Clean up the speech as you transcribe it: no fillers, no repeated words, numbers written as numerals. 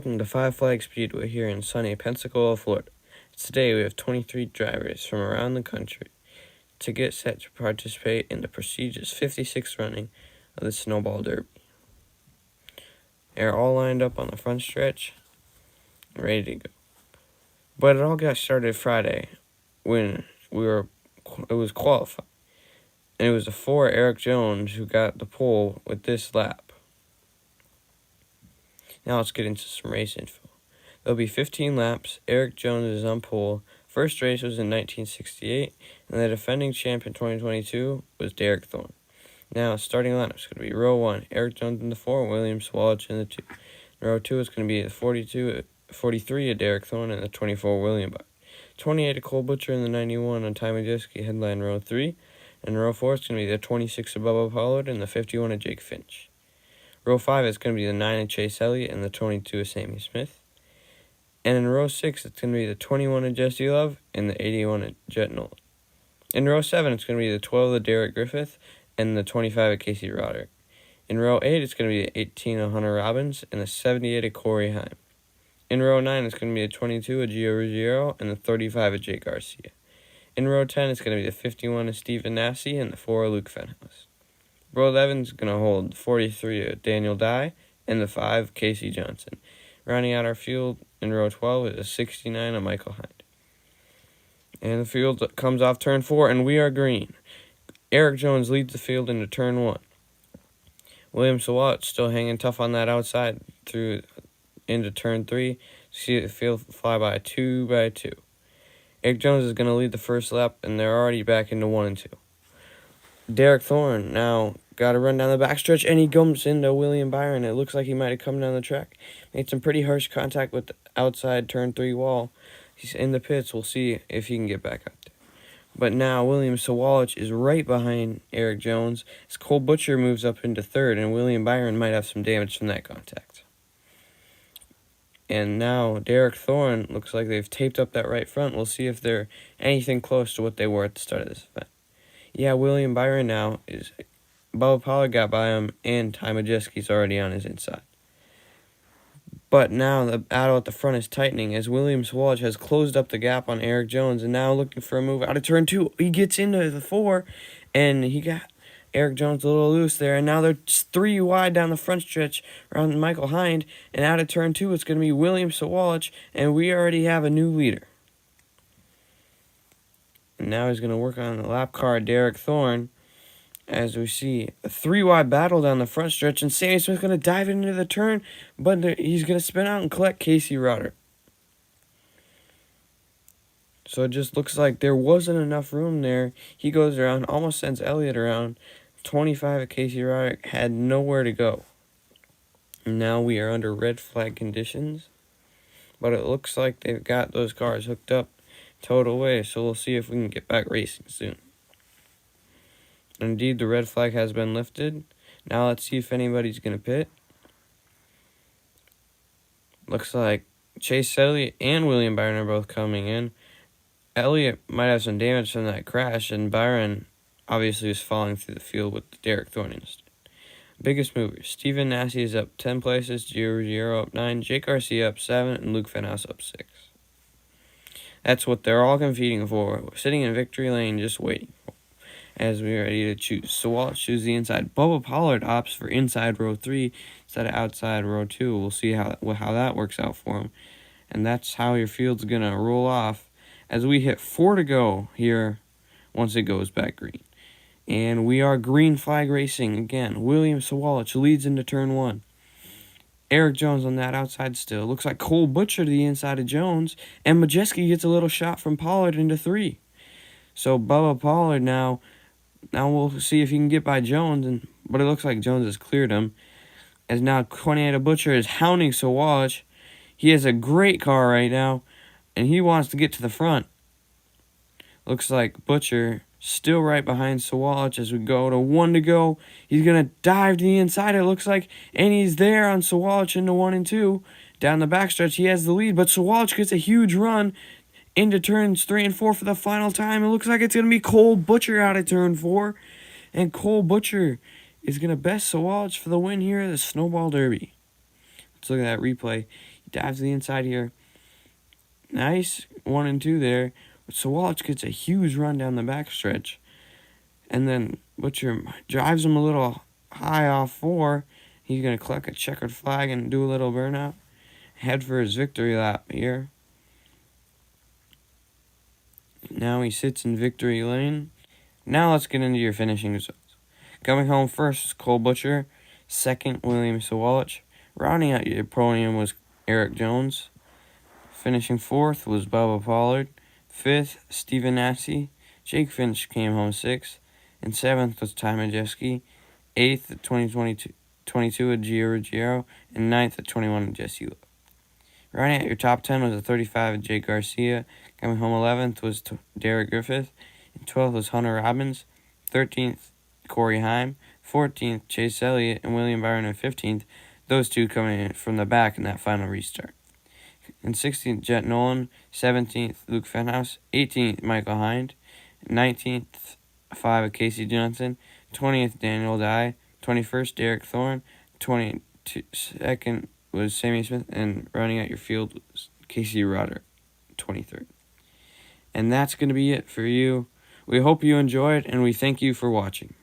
Welcome to Five Flag Speedway here in sunny Pensacola, Florida. Today we have 23 drivers from around the country to get set to participate in the prestigious 56th running of the Snowball Derby. They're all lined up on the front stretch, ready to go. But it all got started Friday when it was qualifying. And it was the 4 Eric Jones who got the pole with this lap. Now let's get into some race info. There'll be 15 laps. Eric Jones is on pole. First race was in 1968, and the defending champ in 2022 was Derek Thorne. Now, starting lineup is going to be row 1, Eric Jones in the 4, William Swalch in the 2. In row 2 is going to be the 43 of Derek Thorne and the 24 William Byron. 28 of Cole Butcher and the 91 on Ty Majeski headline row 3. And row 4 is going to be the 26 of Bubba Pollard and the 51 of Jake Finch. Row 5 is going to be the 9 of Chase Elliott and the 22 of Sammy Smith. And in row 6, it's going to be the 21 of Jesse Love and the 81 of Jet Nolan. In row 7, it's going to be the 12 of Derek Griffith and the 25 of Casey Roderick. In row 8, it's going to be the 18 of Hunter Robbins and the 78 of Corey Heim. In row 9, it's going to be the 22 of Gio Ruggiero and the 35 of Jake Garcia. In row 10, it's going to be the 51 of Stephen Nassy and the 4 of Luke Fenhouse. Row 11 is going to hold 43 of Daniel Dye and the 5 Casey Johnson. Rounding out our field in row 12 is a 69 of Michael Hind. And the field comes off turn 4, and we are green. Eric Jones leads the field into turn 1. William Sawat still hanging tough on that outside through into turn 3. See the field fly by 2 by 2. Eric Jones is going to lead the first lap, and they're already back into 1 and 2. Derek Thorne now got to run down the backstretch, and he comes into William Byron. It looks like he might have come down the track. Made some pretty harsh contact with the outside turn 3 wall. He's in the pits. We'll see if he can get back up there. But now William Sawalich is right behind Eric Jones as Cole Butcher moves up into 3rd, and William Byron might have some damage from that contact. And now Derek Thorne looks like they've taped up that right front. We'll see if they're anything close to what they were at the start of this event. Yeah, William Byron now is... Bubba Pollard got by him, and Ty Majeski's already on his inside. But now the battle at the front is tightening as William Swalch has closed up the gap on Eric Jones and now looking for a move out of turn 2. He gets into the 4, and he got Eric Jones a little loose there. And now they're 3 wide down the front stretch around Michael Hind. And out of turn 2, it's going to be William Swalch, and we already have a new leader. And now he's going to work on the lap car, Derek Thorne, as we see a 3-wide battle down the front stretch, and Sammy Smith's going to dive into the turn, but he's going to spin out and collect Casey Roderick. So it just looks like there wasn't enough room there. He goes around, almost sends Elliott around. 25 of Casey Roderick had nowhere to go. And now we are under red flag conditions, but it looks like they've got those cars hooked up, towed away, so we'll see if we can get back racing soon. Indeed, the red flag has been lifted. Now let's see if anybody's going to pit. Looks like Chase Elliott and William Byron are both coming in. Elliott might have some damage from that crash, and Byron obviously is falling through the field with Derek Thorne instead. Biggest movers. Stephen Nassy is up 10 places, Gio Ruggiero up 9, Jake Garcia up 7, and Luke Fenhouse up 6. That's what they're all competing for. We're sitting in victory lane just waiting for as we're ready to choose. So Walt chooses the inside. Bubba Pollard opts for inside row 3 instead of outside row 2. We'll see how that works out for him. And that's how your field's going to roll off as we hit 4 to go here once it goes back green. And we are green flag racing again. William Sawalich leads into turn 1. Eric Jones on that outside still. Looks like Cole Butcher to the inside of Jones. And Majeski gets a little shot from Pollard into 3. So Bubba Pollard now we'll see if he can get by Jones, but it looks like Jones has cleared him. As now 28 of Butcher is hounding Sawalich. He has a great car right now, and he wants to get to the front. Looks like Butcher still right behind Sawalich as we go to 1 to go. He's going to dive to the inside, it looks like, and he's there on Sawalich into 1 and 2. Down the backstretch, he has the lead, but Sawalich gets a huge run into turns 3 and 4 for the final time. It looks like it's going to be Cole Butcher out of turn 4. And Cole Butcher is going to best Sawalich for the win here at the Snowball Derby. Let's look at that replay. dives to the inside here. Nice 1 and 2 there. Sawalich gets a huge run down the backstretch. And then Butcher drives him a little high off 4. He's going to collect a checkered flag and do a little burnout. Head for his victory lap here. Now he sits in victory lane. Now let's get into your finishing results. Coming home first, Cole Butcher. Second, William Sawalich. Rounding out your podium was Eric Jones. Finishing fourth was Bubba Pollard. Fifth, Stephen Nasse. Jake Finch came home sixth. And seventh was Ty Majeski. Eighth at 2022 at Gio Ruggiero. And ninth at 21 at Jesse Lowe. Rounding out your top 10 was a 35 at Jake Garcia. Coming home 11th was Derek Griffith. And 12th was Hunter Robbins. 13th, Corey Heim. 14th, Chase Elliott. And William Byron in 15th. Those two coming in from the back in that final restart. And 16th, Jet Nolan. 17th, Luke Fenhouse. 18th, Michael Hind. 19th, 5 at Casey Johnson. 20th, Daniel Dye. 21st, Derek Thorne. 22nd was Sammy Smith. And rounding out your field was Casey Roder, 23rd. And that's going to be it for you. We hope you enjoyed, and we thank you for watching.